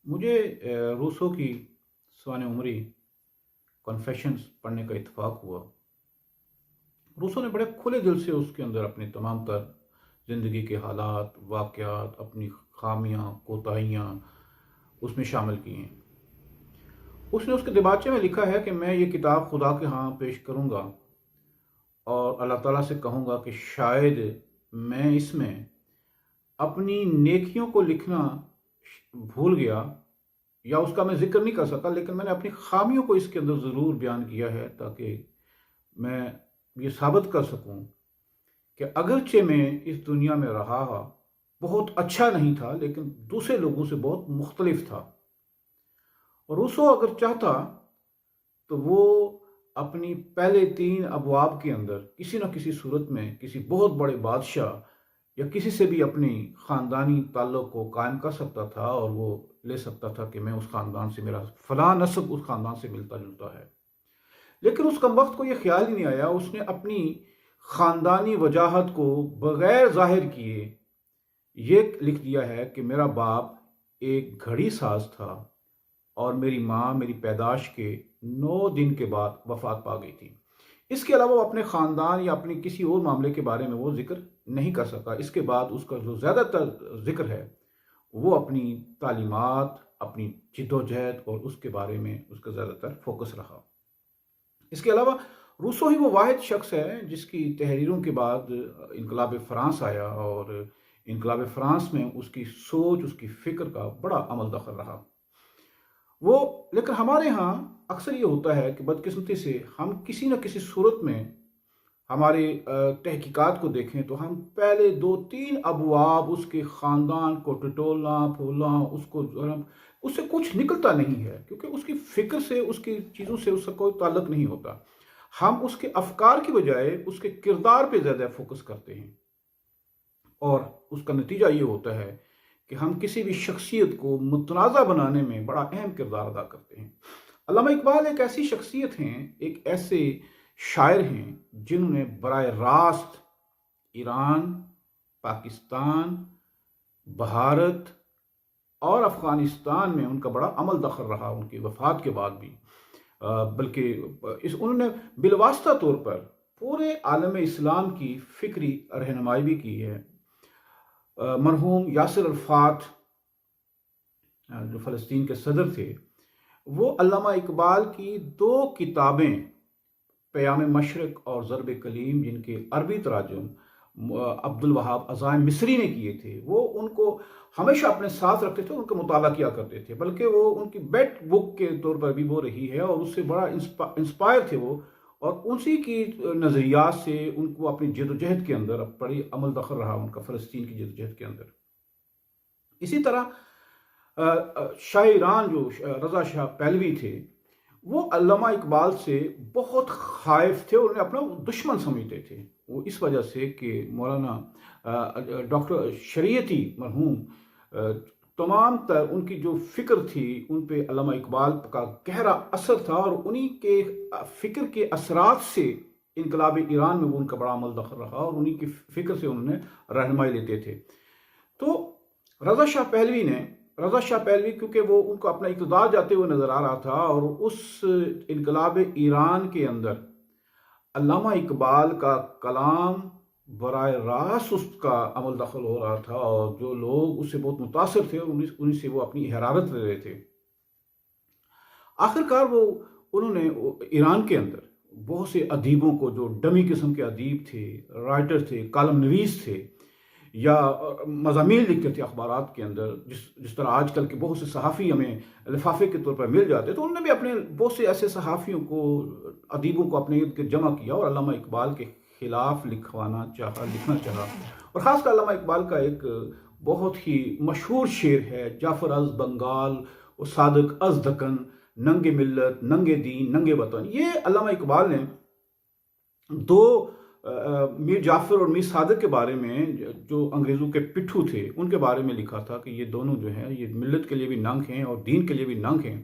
مجھے روسو کی سوانح عمری کنفیشنز پڑھنے کا اتفاق ہوا۔ روسو نے بڑے کھلے دل سے اس کے اندر اپنی تمام تر زندگی کے حالات، واقعات، اپنی خامیاں، کوتاہیاں اس میں شامل کی ہیں۔ اس نے اس کے دیباچے میں لکھا ہے کہ میں یہ کتاب خدا کے ہاں پیش کروں گا اور اللہ تعالیٰ سے کہوں گا کہ شاید میں اس میں اپنی نیکیوں کو لکھنا بھول گیا یا اس کا میں ذکر نہیں کر سکا، لیکن میں نے اپنی خامیوں کو اس کے اندر ضرور بیان کیا ہے تاکہ میں یہ ثابت کر سکوں کہ اگرچہ میں اس دنیا میں رہا بہت اچھا نہیں تھا لیکن دوسرے لوگوں سے بہت مختلف تھا۔ اور روسو اگر چاہتا تو وہ اپنی پہلے 3 ابواب کے اندر کسی نہ کسی صورت میں کسی بہت بڑے بادشاہ یا کسی سے بھی اپنی خاندانی تعلق کو قائم کر سکتا تھا اور وہ لے سکتا تھا کہ میں اس خاندان سے، میرا فلاں نسب اس خاندان سے ملتا جلتا ہے۔ لیکن اس کمبخت کو یہ خیال ہی نہیں آیا، اس نے اپنی خاندانی وجاہت کو بغیر ظاہر کیے یہ لکھ دیا ہے کہ میرا باپ ایک گھڑی ساز تھا اور میری ماں میری پیدائش کے 9 دن کے بعد وفات پا گئی تھی۔ اس کے علاوہ وہ اپنے خاندان یا اپنی کسی اور معاملے کے بارے میں وہ ذکر نہیں کر سکا۔ اس کے بعد اس کا جو زیادہ تر ذکر ہے وہ اپنی تعلیمات، اپنی جد و جہد اور اس کے بارے میں اس کا زیادہ تر فوکس رہا۔ اس کے علاوہ روسو ہی وہ واحد شخص ہے جس کی تحریروں کے بعد انقلاب فرانس آیا اور انقلاب فرانس میں اس کی سوچ، اس کی فکر کا بڑا عمل دخل رہا۔ وہ لیکن ہمارے ہاں اکثر یہ ہوتا ہے کہ بدقسمتی سے ہم کسی نہ کسی صورت میں ہماری تحقیقات کو دیکھیں تو ہم پہلے 2-3 ابواب اس کے خاندان کو ٹٹولنا پھولنا، اس سے کچھ نکلتا نہیں ہے کیونکہ اس کی فکر سے، اس کی چیزوں سے اس کا کوئی تعلق نہیں ہوتا۔ ہم اس کے افکار کی بجائے اس کے کردار پہ زیادہ فوکس کرتے ہیں اور اس کا نتیجہ یہ ہوتا ہے کہ ہم کسی بھی شخصیت کو متنازع بنانے میں بڑا اہم کردار ادا کرتے ہیں۔ علامہ اقبال ایک ایسی شخصیت ہیں، ایک ایسے شاعر ہیں جنہوں نے براہ راست ایران، پاکستان، بھارت اور افغانستان میں ان کا بڑا عمل دخل رہا ان کی وفات کے بعد بھی، بلکہ انہوں نے بالواسطہ طور پر پورے عالم اسلام کی فکری رہنمائی بھی کی ہے۔ مرحوم یاسر عرفات جو فلسطین کے صدر تھے، وہ علامہ اقبال کی 2 کتابیں پیام مشرق اور ضرب کلیم، جن کے عربی تراجم عبد الوہاب عزائم مصری نے کیے تھے، وہ ان کو ہمیشہ اپنے ساتھ رکھتے تھے، ان کا مطالعہ کیا کرتے تھے، بلکہ وہ ان کی بیٹ بک کے طور پر بھی وہ رہی ہے اور اس سے بڑا انسپائر تھے وہ، اور اسی کی نظریات سے ان کو اپنی جد و جہد کے اندر بڑی عمل دخل رہا ان کا فلسطین کی جد و جہد کے اندر۔ اسی طرح شاہ ایران جو رضا شاہ پہلوی تھے، وہ علامہ اقبال سے بہت خائف تھے اور انہیں اپنا دشمن سمجھتے تھے۔ وہ اس وجہ سے کہ مولانا ڈاکٹر شریعتی مرحوم تمام تر ان کی جو فکر تھی ان پہ علامہ اقبال کا گہرا اثر تھا اور انہی کے فکر کے اثرات سے انقلاب ایران میں وہ ان کا بڑا عمل دخل رہا اور انہی کی فکر سے انہوں نے رہنمائی لیتے تھے۔ تو رضا شاہ پہلوی کیونکہ وہ ان کو اپنا اقتدار جاتے ہوئے نظر آ رہا تھا اور اس انقلاب ایران کے اندر علامہ اقبال کا کلام براہ راست اس کا عمل دخل ہو رہا تھا اور جو لوگ اس سے بہت متاثر تھے انہیں سے وہ اپنی حرارت لے رہے تھے۔ آخرکار انہوں نے ایران کے اندر بہت سے ادیبوں کو، جو ڈمی قسم کے ادیب تھے، رائٹر تھے، کالم نویس تھے یا مضامین لکھتے تھے اخبارات کے اندر، جس طرح آج کل کے بہت سے صحافی ہمیں لفافے کے طور پر مل جاتے، تو انہوں نے بھی اپنے بہت سے ایسے صحافیوں کو، ادیبوں کو اپنے ارد گرد جمع کیا اور علامہ اقبال کے خلاف لکھنا چاہا۔ اور خاص کر علامہ اقبال کا ایک بہت ہی مشہور شعر ہے، جعفر از بنگال و صادق از دکن، ننگے ملت ننگے دین ننگے وطن۔ یہ علامہ اقبال نے 2 میر جعفر اور میر صادق کے بارے میں، جو انگریزوں کے پٹھو تھے، ان کے بارے میں لکھا تھا کہ یہ دونوں جو ہیں یہ ملت کے لیے بھی ننگ ہیں اور دین کے لیے بھی ننگ ہیں۔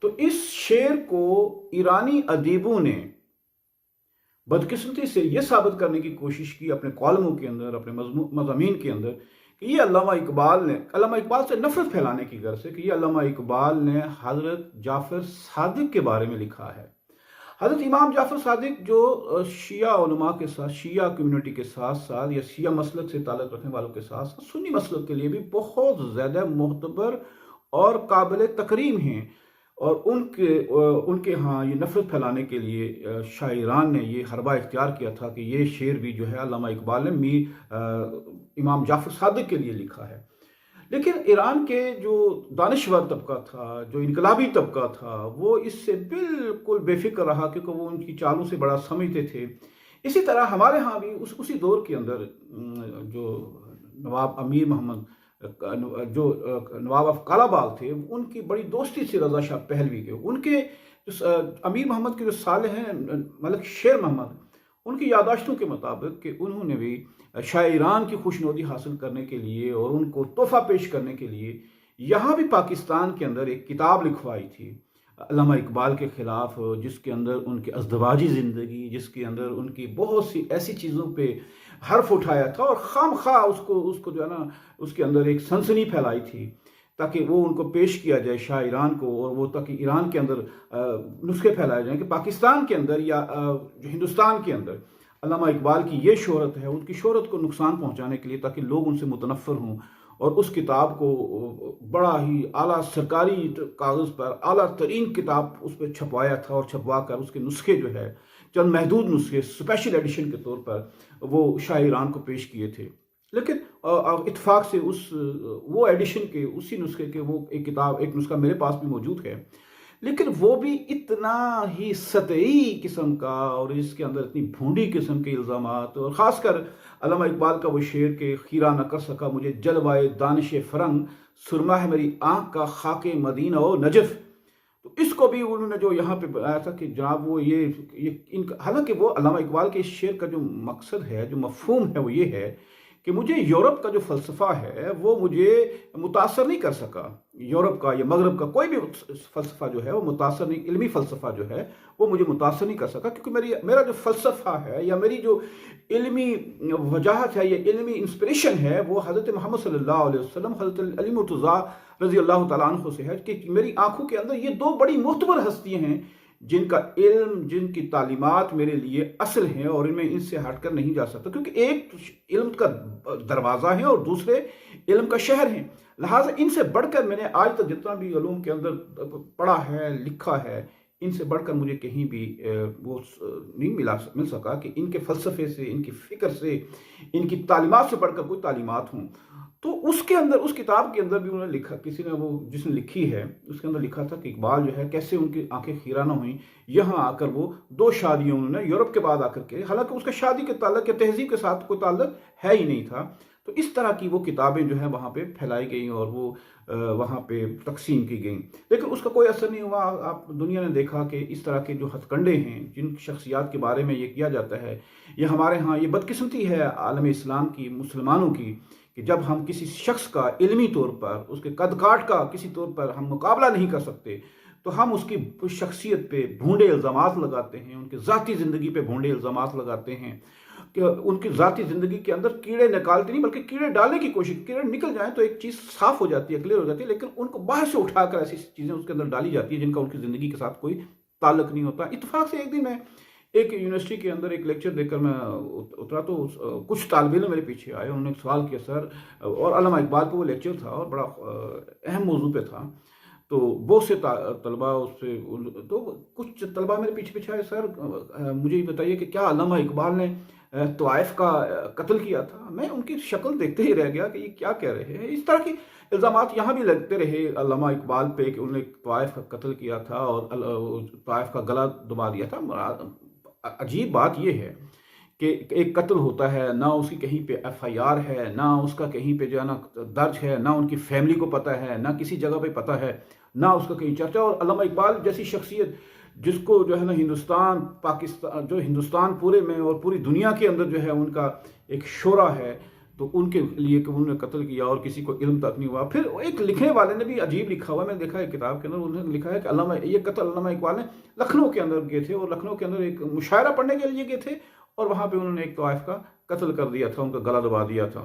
تو اس شعر کو ایرانی ادیبوں نے بدقسمتی سے یہ ثابت کرنے کی کوشش کی اپنے کالموں کے اندر، اپنے مضامین کے اندر، کہ یہ علامہ اقبال سے نفرت پھیلانے کی غرض سے کہ یہ علامہ اقبال نے حضرت جعفر صادق کے بارے میں لکھا ہے۔ حضرت امام جعفر صادق جو شیعہ علماء کے ساتھ، شیعہ کمیونٹی کے ساتھ ساتھ یا شیعہ مسلک سے تعلق رکھنے والوں کے ساتھ ساتھ سنی مسلک کے لیے بھی بہت زیادہ معتبر اور قابل تکریم ہیں، اور ان کے ہاں یہ نفرت پھیلانے کے لیے شاعران نے یہ حربہ اختیار کیا تھا کہ یہ شعر بھی جو ہے علامہ اقبال نے امام جعفر صادق کے لیے لکھا ہے۔ لیکن ایران کے جو دانشور طبقہ تھا، جو انقلابی طبقہ تھا، وہ اس سے بالکل بے فکر رہا، کیونکہ وہ ان کی چالوں سے بڑا سمجھتے تھے۔ اسی طرح ہمارے ہاں بھی اسی دور کے اندر جو نواب امیر محمد جو نواب آف کالاباغ تھے، ان کی بڑی دوستی تھی رضا شاہ پہلوی کے۔ ان کے امیر محمد کے جو صالح ہیں ملک شیر محمد، ان کی یادداشتوں کے مطابق کہ انہوں نے بھی شاعران کی خوشنودی حاصل کرنے کے لیے اور ان کو تحفہ پیش کرنے کے لیے یہاں بھی پاکستان کے اندر ایک کتاب لکھوائی تھی علامہ اقبال کے خلاف، جس کے اندر ان کی ازدواجی زندگی، جس کے اندر ان کی بہت سی ایسی چیزوں پہ حرف اٹھایا تھا اور خام خواہ اس کو جو ہے نا اس کے اندر ایک سنسنی پھیلائی تھی، تاکہ وہ ان کو پیش کیا جائے شاعران کو، اور وہ تاکہ ایران کے اندر نسخے پھیلائے جائیں کہ پاکستان کے اندر یا جو ہندوستان کے اندر علامہ اقبال کی یہ شہرت ہے، ان کی شہرت کو نقصان پہنچانے کے لیے، تاکہ لوگ ان سے متنفر ہوں۔ اور اس کتاب کو بڑا ہی اعلیٰ سرکاری کاغذ پر اعلیٰ ترین کتاب اس پہ چھپوایا تھا، اور چھپوا کر اس کے نسخے جو ہے چند محدود نسخے اسپیشل ایڈیشن کے طور پر وہ شاعران کو پیش کیے تھے۔ لیکن اتفاق سے وہ ایڈیشن کے اسی نسخے کے وہ ایک نسخہ میرے پاس بھی موجود ہے، لیکن وہ بھی اتنا ہی سطحی قسم کا، اور اس کے اندر اتنی بھونڈی قسم کے الزامات، اور خاص کر علامہ اقبال کا وہ شعر کہ خیرہ نہ کر سکا مجھے جلوائے دانش فرنگ، سرما ہے میری آنکھ کا خاک مدینہ و نجف، تو اس کو بھی انہوں نے جو یہاں پہ بتایا تھا کہ جناب وہ حالانکہ وہ علامہ اقبال کے اس شعر کا جو مقصد ہے، جو مفہوم ہے، وہ یہ ہے کہ مجھے یورپ کا جو فلسفہ ہے وہ مجھے متاثر نہیں کر سکا، یورپ کا یا مغرب کا کوئی بھی فلسفہ جو ہے وہ متاثر نہیں، علمی فلسفہ جو ہے وہ مجھے متاثر نہیں کر سکا، کیونکہ میرا جو فلسفہ ہے یا میری جو علمی وجاہت ہے یا علمی انسپریشن ہے وہ حضرت محمد صلی اللہ علیہ وسلم، حضرت علی مرتضیٰ رضی اللہ تعالیٰ عنہ سے ہے، کہ میری آنکھوں کے اندر یہ دو بڑی معتبر ہستیاں ہیں جن کا علم، جن کی تعلیمات میرے لیے اصل ہیں، اور ان سے ہٹ کر نہیں جا سکتا، کیونکہ ایک علم کا دروازہ ہے اور دوسرے علم کا شہر ہیں، لہٰذا ان سے بڑھ کر میں نے آج تک جتنا بھی علوم کے اندر پڑھا ہے، لکھا ہے، ان سے بڑھ کر مجھے کہیں بھی وہ نہیں مل سکا کہ ان کے فلسفے سے، ان کی فکر سے، ان کی تعلیمات سے بڑھ کر کوئی تعلیمات ہوں۔ تو اس کتاب کے اندر بھی انہوں نے لکھا، کسی نے وہ جس نے لکھی ہے اس کے اندر لکھا تھا کہ اقبال جو ہے کیسے ان کی آنکھیں خیرہ نہ ہوئیں، یہاں آ کر وہ 2 شادیاں انہوں نے یورپ کے بعد آ کر کے، حالانکہ اس کا شادی کے تعلق یا تہذیب کے ساتھ کوئی تعلق ہے ہی نہیں تھا، تو اس طرح کی وہ کتابیں جو ہیں وہاں پہ پھیلائی گئیں اور وہ وہاں پہ تقسیم کی گئیں، لیکن اس کا کوئی اثر نہیں ہوا۔ آپ دنیا نے دیکھا کہ اس طرح کے جو ہتھ کنڈے ہیں، جن شخصیات کے بارے میں یہ کیا جاتا ہے، یہ ہمارے ہاں یہ بدقسمتی ہے عالم اسلام کی، مسلمانوں کی، کہ جب ہم کسی شخص کا علمی طور پر، اس کے قد کاٹ کا کسی طور پر ہم مقابلہ نہیں کر سکتے، تو ہم اس کی شخصیت پہ بھونڈے الزامات لگاتے ہیں، ان کی ذاتی زندگی پہ بھونڈے الزامات لگاتے ہیں، کہ ان کی ذاتی زندگی کے اندر کیڑے نکالتے نہیں بلکہ کیڑے ڈالنے کی کوشش، کیڑے نکل جائیں تو ایک چیز صاف ہو جاتی ہے، کلیئر ہو جاتی ہے، لیکن ان کو باہر سے اٹھا کر ایسی چیزیں اس کے اندر ڈالی جاتی ہیں جن کا ان کی زندگی کے ساتھ کوئی تعلق نہیں ہوتا۔ اتفاق سے ایک دن میں ایک یونیورسٹی کے اندر ایک لیکچر دے کر میں اترا، تو کچھ طالب علم میرے پیچھے آئے، انہوں نے ایک سوال کیا، سر، اور علامہ اقبال پہ وہ لیکچر تھا اور بڑا اہم موضوع پہ تھا، تو بہت سے طلباء اس سے، تو کچھ طلباء میرے پیچھے آئے، سر مجھے یہ بتائیے کہ کیا علامہ اقبال نے طوائف کا قتل کیا تھا؟ میں ان کی شکل دیکھتے ہی رہ گیا کہ یہ کیا کہہ رہے ہیں۔ اس طرح کی الزامات یہاں بھی لگتے رہے علامہ اقبال پہ کہ انہوں نے طوائف کا قتل کیا تھا اور طوائف کا گلا دبا دیا تھا۔ عجیب بات یہ ہے کہ ایک قتل ہوتا ہے، نہ اس کی کہیں پہ FIR ہے، نہ اس کا کہیں پہ جو ہے نا درج ہے، نہ ان کی فیملی کو پتہ ہے، نہ کسی جگہ پہ پتہ ہے، نہ اس کا کہیں چرچا، اور علامہ اقبال جیسی شخصیت جس کو جو ہے نا پاکستان جو ہندوستان پورے میں اور پوری دنیا کے اندر جو ہے ان کا ایک شعرا ہے، تو ان کے لیے کہ انہوں نے قتل کیا اور کسی کو علم تک نہیں ہوا۔ پھر ایک لکھنے والے نے بھی عجیب لکھا ہوا، میں نے دیکھا ہے کتاب کے اندر، انہوں نے لکھا ہے کہ یہ قتل علامہ اقبال نے لکھنؤ کے اندر گئے تھے، اور لکھنؤ کے اندر ایک مشاعرہ پڑھنے کے لیے گئے تھے، اور وہاں پہ انہوں نے ایک طوائف کا قتل کر دیا تھا، ان کا گلا دبا دیا تھا۔